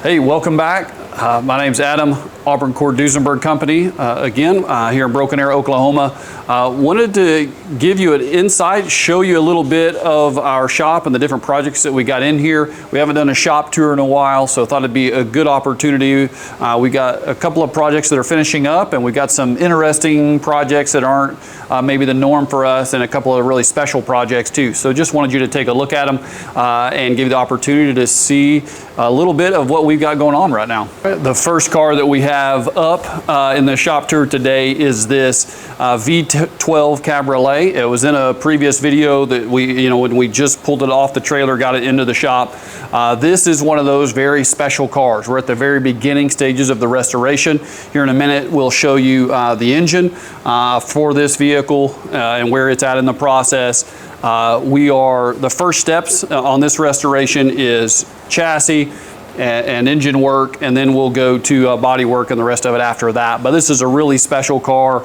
Hey, welcome back. My name's Adam, Auburn Cord Duesenberg Company, again, here in Broken Arrow, Oklahoma. Wanted to give you an insight, show you a little bit of our shop and the different projects that we got in here. We haven't done a shop tour in a while, so I thought it'd be a good opportunity. We got a couple of projects that are finishing up, and we got some interesting projects that aren't maybe the norm for us, and a couple of really special projects too. So just wanted you to take a look at them and give you the opportunity to see a little bit of what we've got going on right now. The first car that we have up in the shop tour today is this V12 Cabriolet. It was in a previous video that we, when we just pulled it off the trailer, got it into the shop. This is one of those very special cars. We're at the very beginning stages of the restoration. Here in a minute, we'll show you the engine for this vehicle and where it's at in the process. The first steps on this restoration is chassis and engine work, and then we'll go to body work and the rest of it after that. But this is a really special car,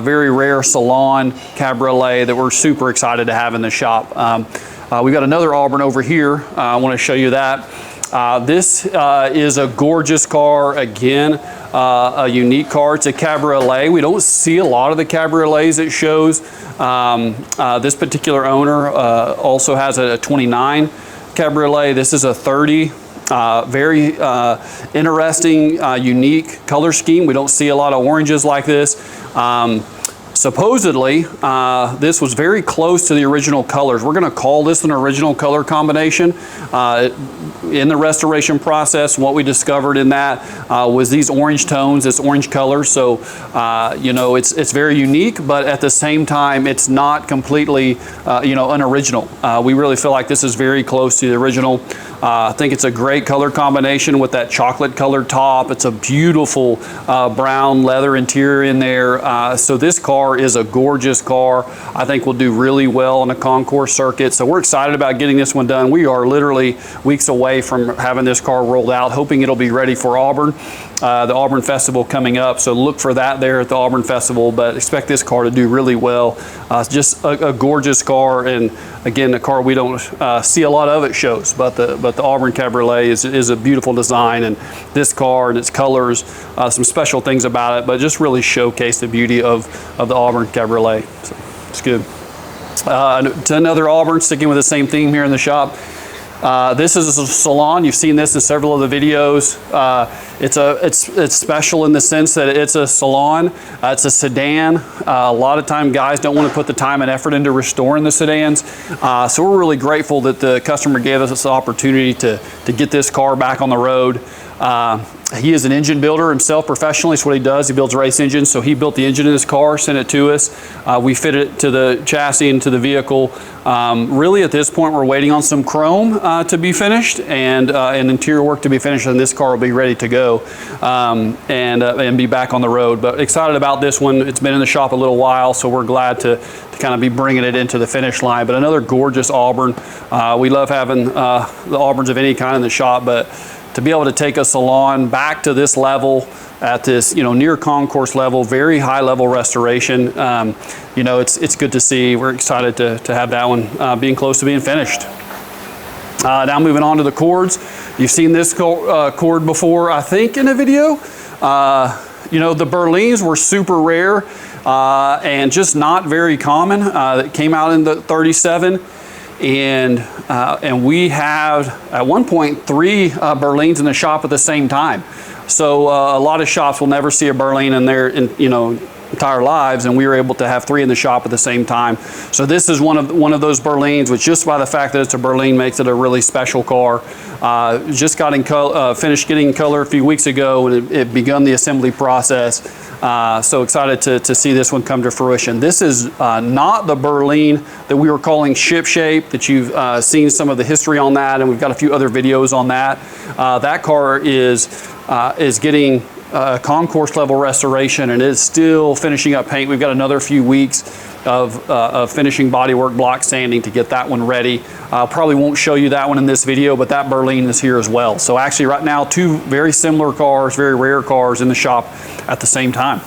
very rare salon cabriolet that we're super excited to have in the shop. We've got another Auburn over here. I want to show you that. This is a gorgeous car, again, a unique car. It's a cabriolet. We don't see a lot of the cabriolets it shows. This particular owner also has a 29 cabriolet. This is a 30. Very interesting, unique color scheme. We don't see a lot of oranges like this. Supposedly, this was very close to the original colors. We're going to call this an original color combination. In the restoration process, what we discovered in that was these orange tones, this orange color. So, it's very unique, but at the same time, it's not completely, unoriginal. We really feel like this is very close to the original. I think it's a great color combination with that chocolate colored top. It's a beautiful brown leather interior in there. So this car is a gorgeous car. I think will do really well on a Concourse circuit. So we're excited about getting this one done. We are literally weeks away from having this car rolled out, hoping it'll be ready for Auburn, the Auburn Festival coming up. So look for that there at the Auburn Festival, but expect this car to do really well. It's just a gorgeous car, and again, a car we don't see a lot of, it shows, but the Auburn Cabriolet is a beautiful design, and this car and its colors, some special things about it, but just really showcase the beauty of the Auburn Cabriolet. So it's good. To another Auburn, sticking with the same theme here in the shop. This is a salon. You've seen this in several of the videos. It's special in the sense that it's a salon. It's a sedan. A lot of time guys don't want to put the time and effort into restoring the sedans. So we're really grateful that the customer gave us this opportunity to get this car back on the road. He is an engine builder himself professionally. It's what he does. He builds race engines. So he built the engine in his car, sent it to us. We fit it to the chassis and to the vehicle. Really at this point, we're waiting on some chrome to be finished and interior work to be finished, and this car will be ready to go and be back on the road. But excited about this one. It's been in the shop a little while, so we're glad to kind of be bringing it into the finish line. But another gorgeous Auburn. We love having the Auburns of any kind in the shop, but to be able to take a salon back to this level at this, near Concourse level, very high level restoration, it's good to see. We're excited to have that one being close to being finished. Now moving on to the cords. You've seen this cord before, I think, in a video. The Berlines were super rare and just not very common. That came out in the 37. And we have at one point 3 Berlines in the shop at the same time. So a lot of shops will never see a Berline in their entire lives, and we were able to have 3 in the shop at the same time. So this is one of those Berlines, which just by the fact that it's a Berline makes it a really special car. Just got finished getting color a few weeks ago, and it begun the assembly process. So excited to see this one come to fruition. This is not the Berline that we were calling ship shape, that you've seen some of the history on that, and we've got a few other videos on that. That car is getting Concourse level restoration, and is still finishing up paint. We've got another few weeks of finishing bodywork, block sanding to get that one ready. Probably won't show you that one in this video, but that Berline is here as well. So actually right now, 2 very similar cars, very rare cars in the shop at the same time.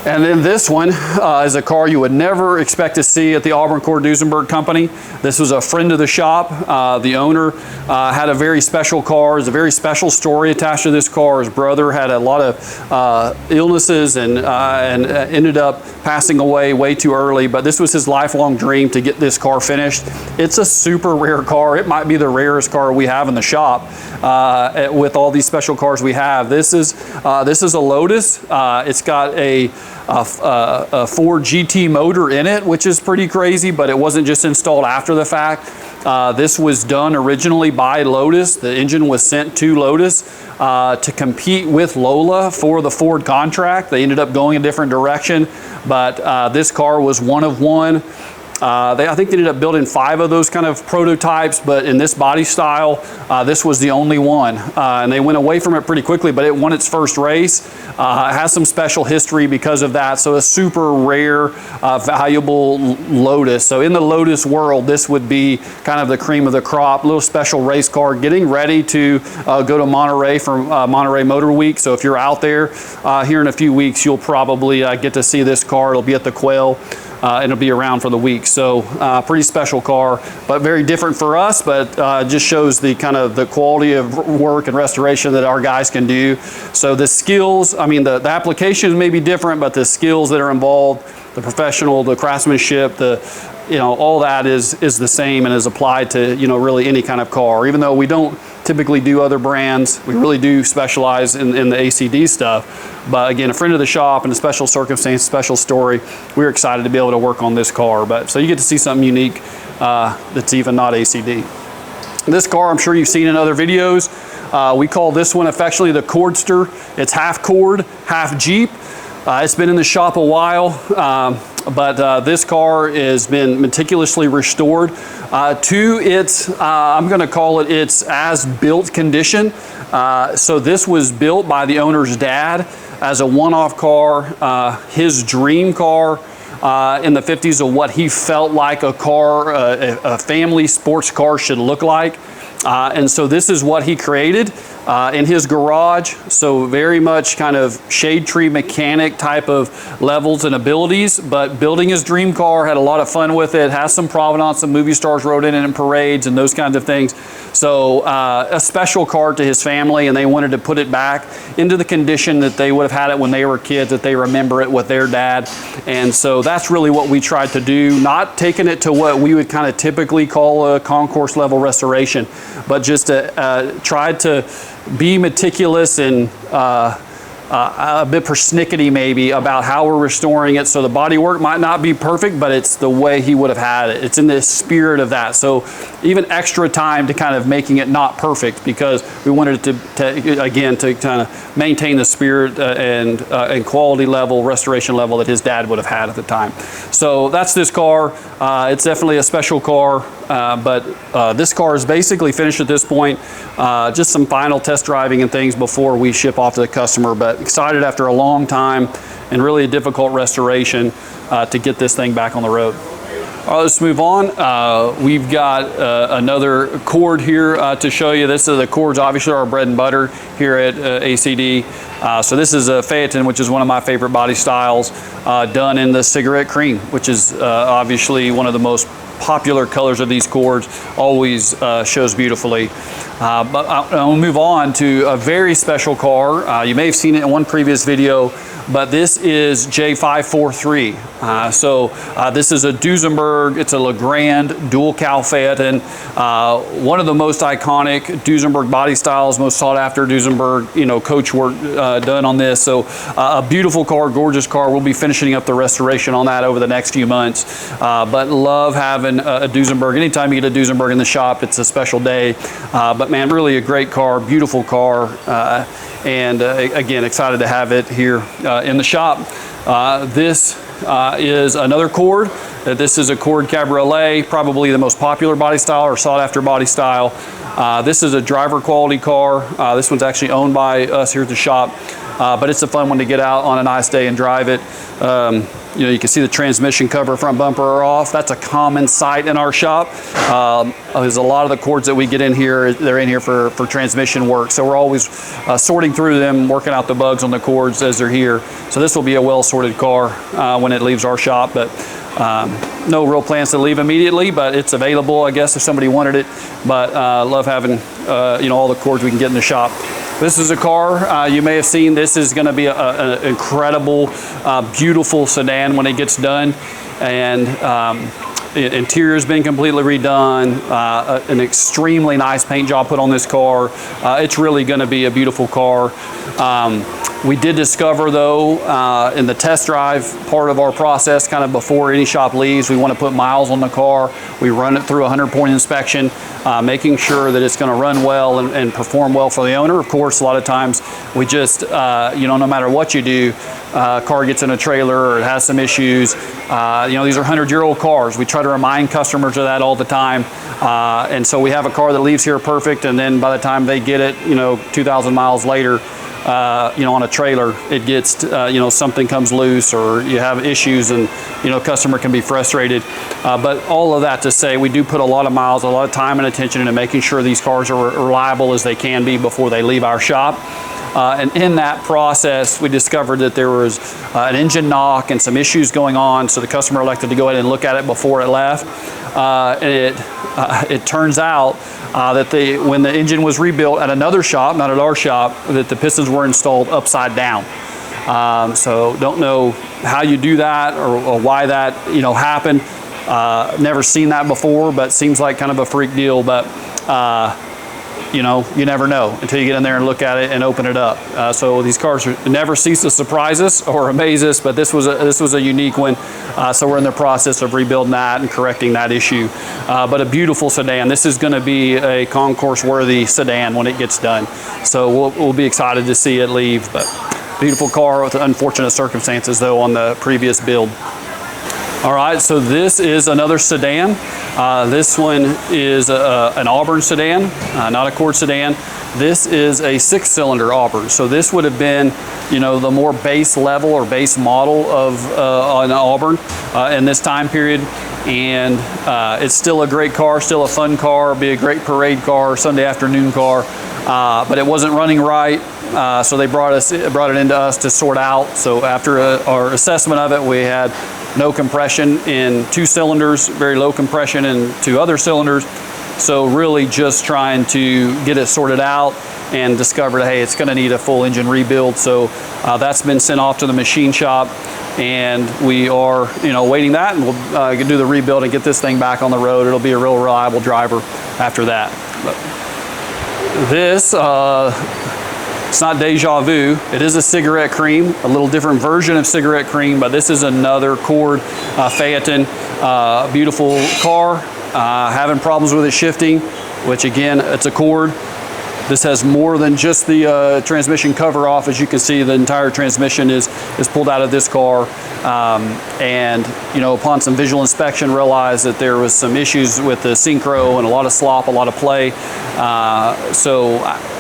And then this one is a car you would never expect to see at the Auburn Cord Duesenberg company. This was a friend of the shop. The owner had a very special car. There's a very special story attached to this car. His brother had a lot of illnesses and ended up passing away way too early, but this was his lifelong dream to get this car finished. It's a super rare car. It might be the rarest car we have in the shop with all these special cars we have. This is a Lotus. It's got a Ford GT motor in it, which is pretty crazy, but it wasn't just installed after the fact. This was done originally by Lotus. The engine was sent to Lotus to compete with Lola for the Ford contract. They ended up going a different direction, but this car was one of one. I think they ended up building 5 of those kind of prototypes, but in this body style, this was the only one. And they went away from it pretty quickly, but it won its first race. It has some special history because of that. So a super rare, valuable Lotus. So in the Lotus world, this would be kind of the cream of the crop, little special race car, getting ready to go to Monterey for Monterey Motor Week. So if you're out there here in a few weeks, you'll probably get to see this car. It'll be at the Quail. And it'll be around for the week. So pretty special car, but very different for us, but just shows the kind of the quality of work and restoration that our guys can do. So the skills, I mean, the applications may be different, but the skills that are involved, the professional, the craftsmanship, all that is the same and is applied to, really any kind of car. Even though we don't typically do other brands, we really do specialize in the ACD stuff. But again, a friend of the shop and a special circumstance, special story, we're excited to be able to work on this car. But so you get to see something unique that's even not ACD. This car, I'm sure you've seen in other videos. We call this one affectionately the Cordster. It's half Cord, half Jeep. It's been in the shop a while, but this car has been meticulously restored to its, I'm going to call it its as-built condition. So this was built by the owner's dad as a one-off car, his dream car in the 50s of what he felt like a car, a family sports car should look like. And so this is what he created in his garage. So very much kind of shade tree mechanic type of levels and abilities, but building his dream car, had a lot of fun with it, has some provenance, some movie stars rode in it in parades and those kinds of things. So a special car to his family, and they wanted to put it back into the condition that they would have had it when they were kids, that they remember it with their dad. And so that's really what we tried to do, not taking it to what we would kind of typically call a concourse level restoration, but just tried to be meticulous and a bit persnickety maybe about how we're restoring it. So the bodywork might not be perfect, but it's the way he would have had it. It's in the spirit of that. So even extra time to kind of making it not perfect, because we wanted it to kind of maintain the spirit and quality level, restoration level that his dad would have had at the time. So that's this car. It's definitely a special car, but this car is basically finished at this point. Just some final test driving and things before we ship off to the customer, but excited after a long time and really a difficult restoration to get this thing back on the road. All right, let's move on. We've got another Cord here to show you. This is the Cord's obviously our bread and butter here at ACD. So this is a Phaeton, which is one of my favorite body styles, done in the cigarette cream, which is obviously one of the most popular colors of these Cords, always shows beautifully. But I'll move on to a very special car. You may have seen it in one previous video, but this is J543. This is a Duesenberg, it's a Legrand dual cowl Phaeton. One of the most iconic Duesenberg body styles, most sought after Duesenberg, coach work done on this. So a beautiful car, gorgeous car. We'll be finishing up the restoration on that over the next few months. But love having a Duesenberg. Anytime you get a Duesenberg in the shop, it's a special day. But man, really a great car, beautiful car. And again, excited to have it here in the shop. This is another Cord. This is a Cord Cabriolet, probably the most popular body style or sought after body style. This is a driver quality car. This one's actually owned by us here at the shop, but it's a fun one to get out on a nice day and drive it. You know, you can see the transmission cover, front bumper are off. That's a common sight in our shop. There's a lot of the cords that we get in here, they're in here for transmission work. So we're always sorting through them, working out the bugs on the cords as they're here. So this will be a well-sorted car when it leaves our shop, but no real plans to leave immediately, but it's available, I guess, if somebody wanted it. But love having, you know, all the cords we can get in the shop. This is a car you may have seen. This is going to be an incredible, beautiful sedan when it gets done. And interior has been completely redone. An extremely nice paint job put on this car. It's really going to be a beautiful car. We did discover, though, in the test drive part of our process, kind of before any shop leaves, we want to put miles on the car. We run it through a 100-point inspection, making sure that it's going to run well and perform well for the owner. Of course, a lot of times we just, you know, no matter what you do, car gets in a trailer or it has some issues. You know, these are 100-year-old cars. We try to remind customers of that all the time. And so we have a car that leaves here perfect, and then by the time they get it, you know, 2,000 miles later, you know, on a trailer, it gets, you know, something comes loose or you have issues, and, you know, customer can be frustrated. But all of that to say, we do put a lot of miles, a lot of time and attention into making sure these cars are reliable as they can be before they leave our shop. And in that process, we discovered that there was an engine knock and some issues going on, so the customer elected to go ahead and look at it before it left. It turns out that when the engine was rebuilt at another shop, not at our shop, that the pistons were installed upside down. So don't know how you do that or why that, you know, happened. Never seen that before, but seems like kind of a freak deal. But you know, you never know until you get in there and look at it and open it up. So these cars never cease to surprise us or amaze us, but this was a unique one. So we're in the process of rebuilding that and correcting that issue. But a beautiful sedan. This is going to be a Concourse worthy sedan when it gets done. So we'll be excited to see it leave. But beautiful car with unfortunate circumstances though on the previous build. All right, so this is another sedan. This one is an Auburn sedan, not a Cord sedan. This is a 6-cylinder Auburn. So this would have been, you know, the more base level or base model of an Auburn in this time period. And it's still a great car, still a fun car, be a great parade car, Sunday afternoon car. But it wasn't running right. So they brought it into us to sort out. So after our assessment of it, we had no compression in 2 cylinders, very low compression in 2 other cylinders. So really just trying to get it sorted out and discovered, hey, it's going to need a full engine rebuild. So that's been sent off to the machine shop, and we are, you know, waiting that, and we'll do the rebuild and get this thing back on the road. It'll be a real reliable driver after that. But this, it's not deja vu. It is a cigarette cream, a little different version of cigarette cream, but this is another Cord Phaeton. Beautiful car, having problems with it shifting, which again, it's a Cord. This has more than just the transmission cover off. As you can see, the entire transmission is pulled out of this car. And, you know, upon some visual inspection, realized that there was some issues with the synchro and a lot of slop, a lot of play. So,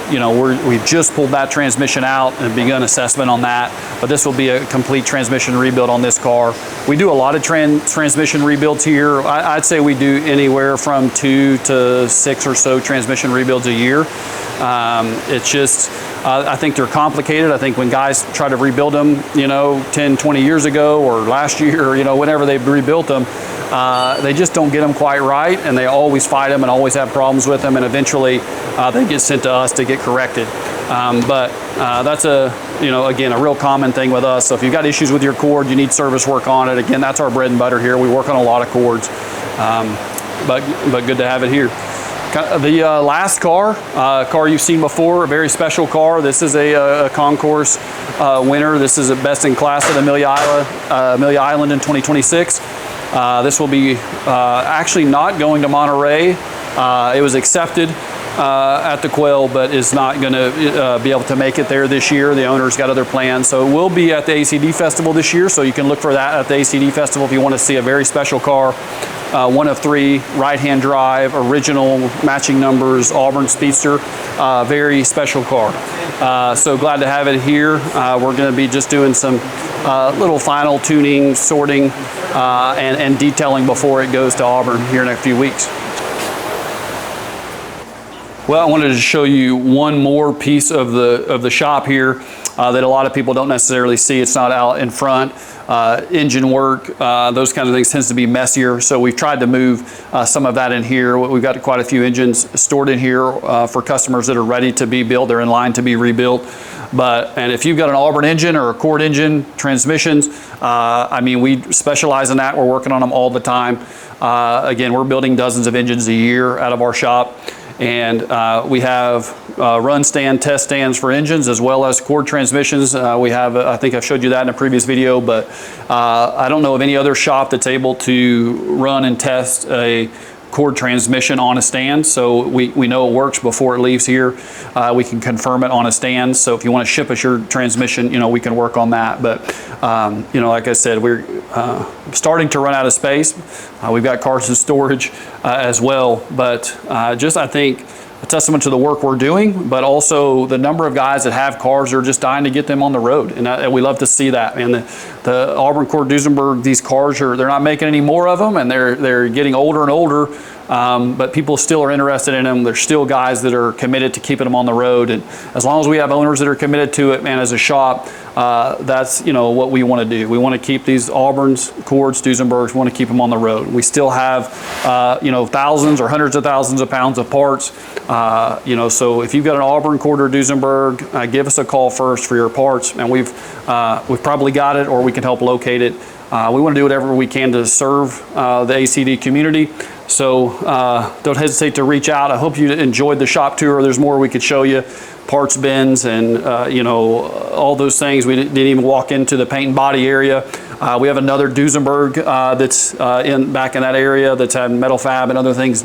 you know, we've just pulled that transmission out and begun assessment on that. But this will be a complete transmission rebuild on this car. We do a lot of transmission rebuilds here. I'd say we do anywhere from 2 to 6 or so transmission rebuilds a year. It's just, I think they're complicated. I think when guys try to rebuild them, you know, 10, 20 years ago or last year, or, you know, whenever they've rebuilt them, they just don't get them quite right, and they always fight them and always have problems with them, and eventually they get sent to us to get corrected. But that's you know, again, a real common thing with us. So if you've got issues with your cord, you need service work on it. Again, that's our bread and butter here. We work on a lot of cords, but good to have it here. The last car you've seen before, a very special car. This is a Concourse winner. This is a best in class at Amelia Island in 2026. This will be actually not going to Monterey. It was accepted at the Quail, but is not going to be able to make it there this year. The owner's got other plans. So it will be at the ACD Festival this year, so you can look for that at the ACD Festival if you want to see a very special car. one of 3, right-hand drive, original matching numbers, Auburn Speedster, very special car. So glad to have it here. We're going to be just doing some little final tuning, sorting, and detailing before it goes to Auburn here in a few weeks. Well, I wanted to show you one more piece of the shop here that a lot of people don't necessarily see. It's not out in front. Engine work, those kind of things tends to be messier. So we've tried to move some of that in here. We've got quite a few engines stored in here for customers that are ready to be built. They're in line to be rebuilt. And if you've got an Auburn engine or a Cord engine, transmissions, I mean, we specialize in that. We're working on them all the time. Again, we're building dozens of engines a year out of our shop. And we have run stand, test stands for engines as well as Cord transmissions. We have, I think I've showed you that in a previous video, but I don't know of any other shop that's able to run and test a Cord transmission on a stand. So we know it works before it leaves here. We can confirm it on a stand. So if you want to ship us your transmission, we can work on that. But like I said, we're starting to run out of space. We've got cars in storage as well. But just, I think, a testament to the work we're doing, but also the number of guys that have cars are just dying to get them on the road. And we love to see that. And the Auburn Cord Duesenberg, these cars they're not making any more of them, and they're getting older and older. But people still are interested in them. There's still guys that are committed to keeping them on the road. And as long as we have owners that are committed to it, man, as a shop, that's what we want to do. We want to keep these Auburns, Cords, Duesenbergs. We want to keep them on the road. We still have thousands or hundreds of thousands of pounds of parts. So if you've got an Auburn, Cord, or Duesenberg, give us a call first for your parts, and we've probably got it, or we can help locate it. We want to do whatever we can to serve the ACD community. So don't hesitate to reach out. I hope you enjoyed the shop tour. There's more we could show you. Parts bins and all those things. We didn't even walk into the paint and body area. We have another Duesenberg that's back in that area that's had metal fab and other things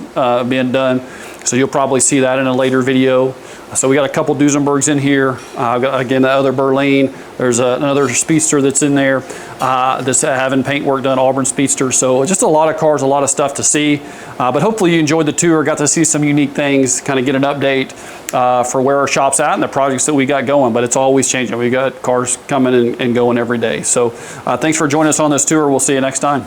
being done. So you'll probably see that in a later video. So we got a couple Duesenbergs in here. Again, the other Berlin. There's another Speedster that's in there that's having paint work done, Auburn Speedster. So just a lot of cars, a lot of stuff to see. But hopefully you enjoyed the tour, got to see some unique things, kind of get an update for where our shop's at and the projects that we got going. But it's always changing. We got cars coming and going every day. So thanks for joining us on this tour. We'll see you next time.